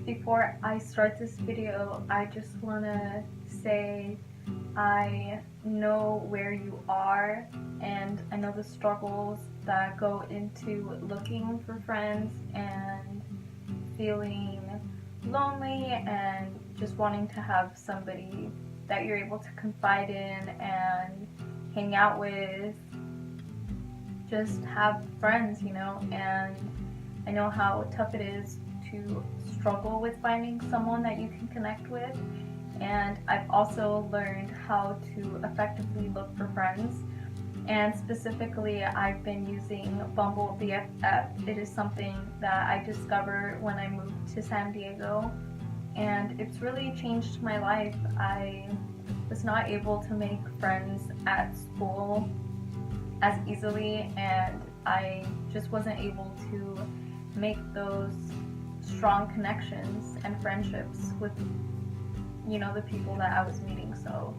Before I start this video, I just want to say I know where you are, and I know the struggles that go into looking for friends and feeling lonely and just wanting to have somebody that you're able to confide in and hang out with, just have friends, and I know how tough it is to struggle with finding someone that you can connect with, and I've also learned how to effectively look for friends, and specifically I've been using Bumble BFF. It is something that I discovered when I moved to San Diego, and it's really changed my life. I was not able to make friends at school as easily, and I just wasn't able to make those strong connections and friendships with the people that I was meeting. So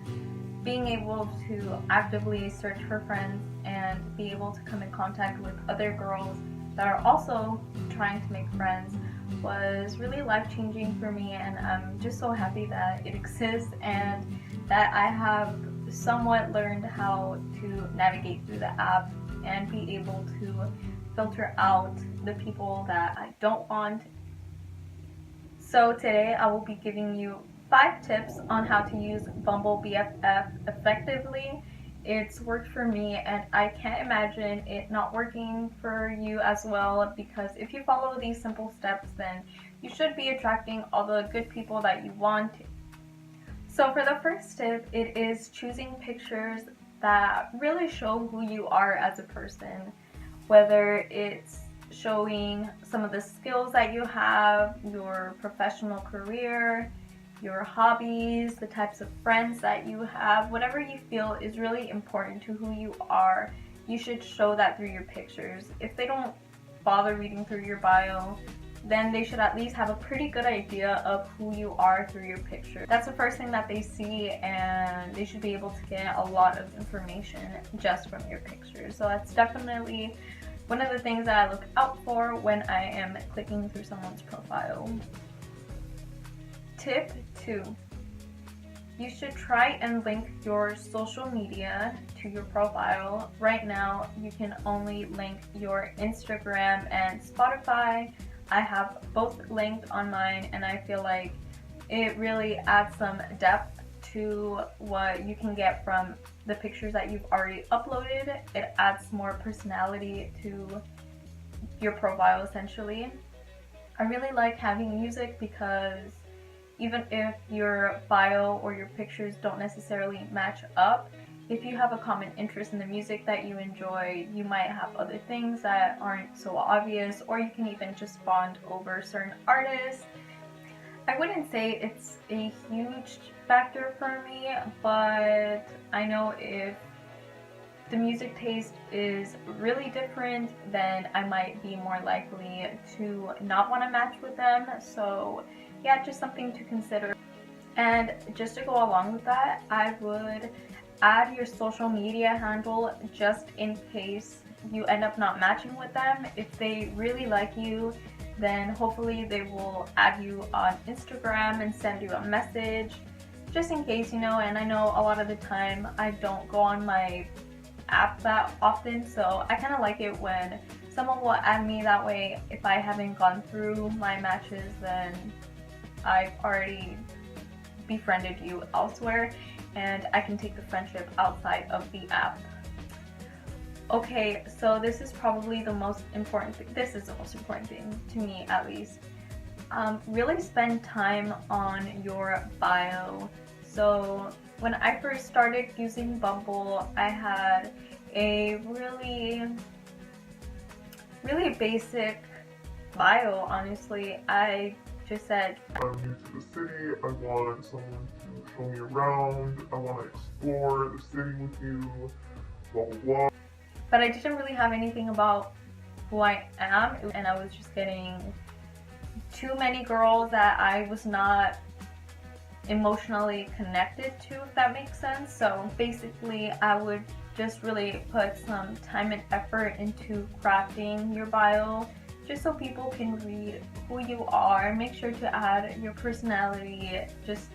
being able to actively search for friends and be able to come in contact with other girls that are also trying to make friends was really life-changing for me, and I'm just so happy that it exists and that I have somewhat learned how to navigate through the app and be able to filter out the people that I don't want. So today I will be giving you 5 tips on how to use Bumble BFF effectively. It's worked for me, and I can't imagine it not working for you as well, because if you follow these simple steps, then you should be attracting all the good people that you want. So for the first tip, it is choosing pictures that really show who you are as a person, whether it's showing some of the skills that you have, your professional career, your hobbies, the types of friends that you have, whatever you feel is really important to who you are, you should show that through your pictures. If they don't bother reading through your bio, then they should at least have a pretty good idea of who you are through your picture. That's the first thing that they see, and they should be able to get a lot of information just from your pictures. So that's definitely one of the things that I look out for when I am clicking through someone's profile. Tip 2. You should try and link your social media to your profile. Right now, you can only link your Instagram and Spotify. I have both linked on mine, and I feel like it really adds some depth to what you can get from the pictures that you've already uploaded. It adds more personality to your profile, essentially. I really like having music because even if your bio or your pictures don't necessarily match up, if you have a common interest in the music that you enjoy, you might have other things that aren't so obvious, or you can even just bond over certain artists. I wouldn't say it's a huge factor for me, but I know if the music taste is really different, then I might be more likely to not want to match with them. So yeah, just something to consider. And just to go along with that, I would add your social media handle just in case you end up not matching with them. If they really like you, then hopefully they will add you on Instagram and send you a message, just in case, and I know a lot of the time I don't go on my app that often, so I kind of like it when someone will add me. That way, if I haven't gone through my matches, then I've already befriended you elsewhere, and I can take the friendship outside of the app. Okay, so this is probably the most important thing. This is the most important thing to me, at least. Really spend time on your bio. So when I first started using Bumble, I had a really basic bio, honestly. I just said, I'm new to the city, I want someone to show me around, I want to explore the city with you, blah blah blah. But I didn't really have anything about who I am, and I was just getting too many girls that I was not emotionally connected to, if that makes sense. So basically, I would just really put some time and effort into crafting your bio just so people can read who you are. Make sure to add your personality, just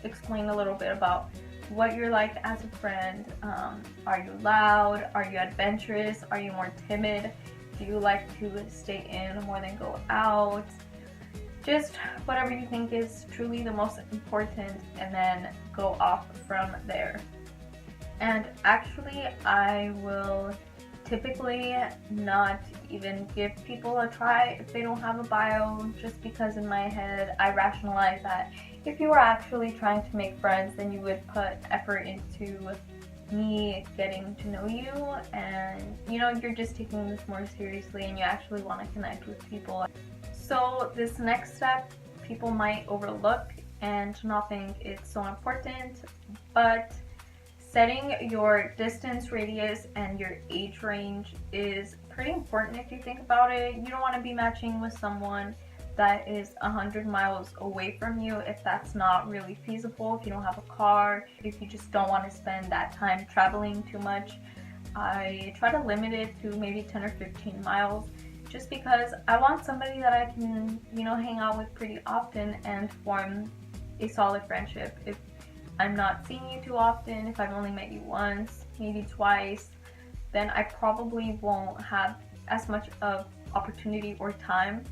explain a little bit about what you're like as a friend. Are you loud? Are you adventurous? Are you more timid? Do you like to stay in more than go out? Just whatever you think is truly the most important, and then go off from there. And actually, I will typically not even give people a try if they don't have a bio, just because in my head I rationalize that if you were actually trying to make friends, then you would put effort into me getting to know you, and you know, you're just taking this more seriously and you actually want to connect with people. So this next step people might overlook and not think it's so important, but setting your distance, radius, and your age range is pretty important if you think about it. You don't want to be matching with someone that is 100 miles away from you if that's not really feasible, if you don't have a car, if you just don't want to spend that time traveling too much. I try to limit it to maybe 10 or 15 miles just because I want somebody that I can, you know, hang out with pretty often and form a solid friendship. If I'm not seeing you too often, if I've only met you once, maybe twice, then I probably won't have as much of opportunity or time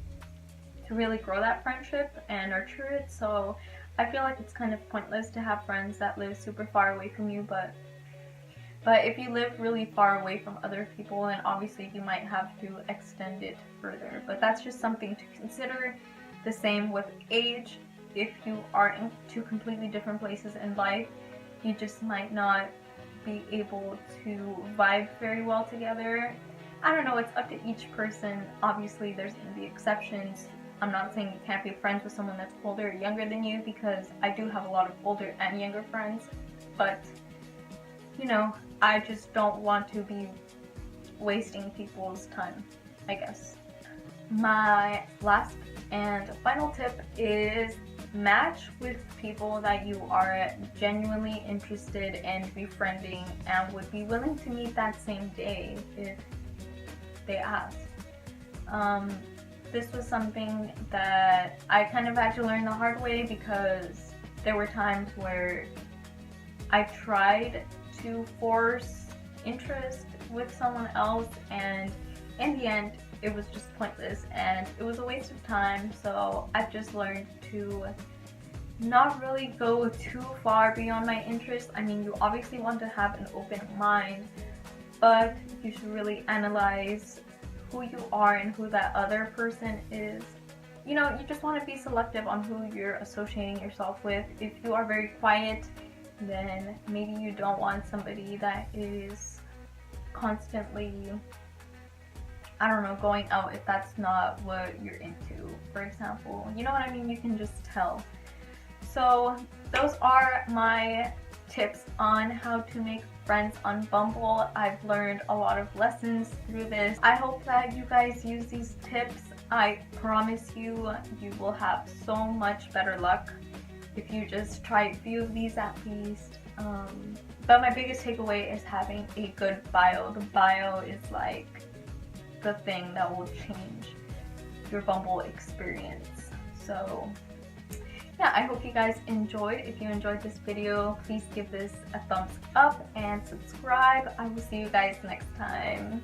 to really grow that friendship and nurture it. So I feel like it's kind of pointless to have friends that live super far away from you, but if you live really far away from other people, then obviously you might have to extend it further. But that's just something to consider. The same with age. If you are in two completely different places in life, you just might not be able to vibe very well together. I don't know, it's up to each person. Obviously there's going to be exceptions. I'm not saying you can't be friends with someone that's older or younger than you, because I do have a lot of older and younger friends, but you know, I just don't want to be wasting people's time, I guess. My last and final tip is match with people that you are genuinely interested in befriending and would be willing to meet that same day if they ask. This was something that I kind of had to learn the hard way, because there were times where I tried to force interest with someone else, and in the end it was just pointless and it was a waste of time. So I've just learned to not really go too far beyond my interest. I mean, you obviously want to have an open mind, but you should really analyze who you are and who that other person is. You know, you just want to be selective on who you're associating yourself with. If you are very quiet, then maybe you don't want somebody that is constantly, I don't know, going out if that's not what you're into, for example. You know what I mean? You can just tell. So those are my tips on how to make friends on Bumble. I've learned a lot of lessons through this. I hope that you guys use these tips. I promise you, you will have so much better luck if you just try a few of these at least. But my biggest takeaway is having a good bio. The bio is like the thing that will change your Bumble experience. So yeah, I hope you guys enjoyed. If you enjoyed this video, please give this a thumbs up and subscribe. I will see you guys next time.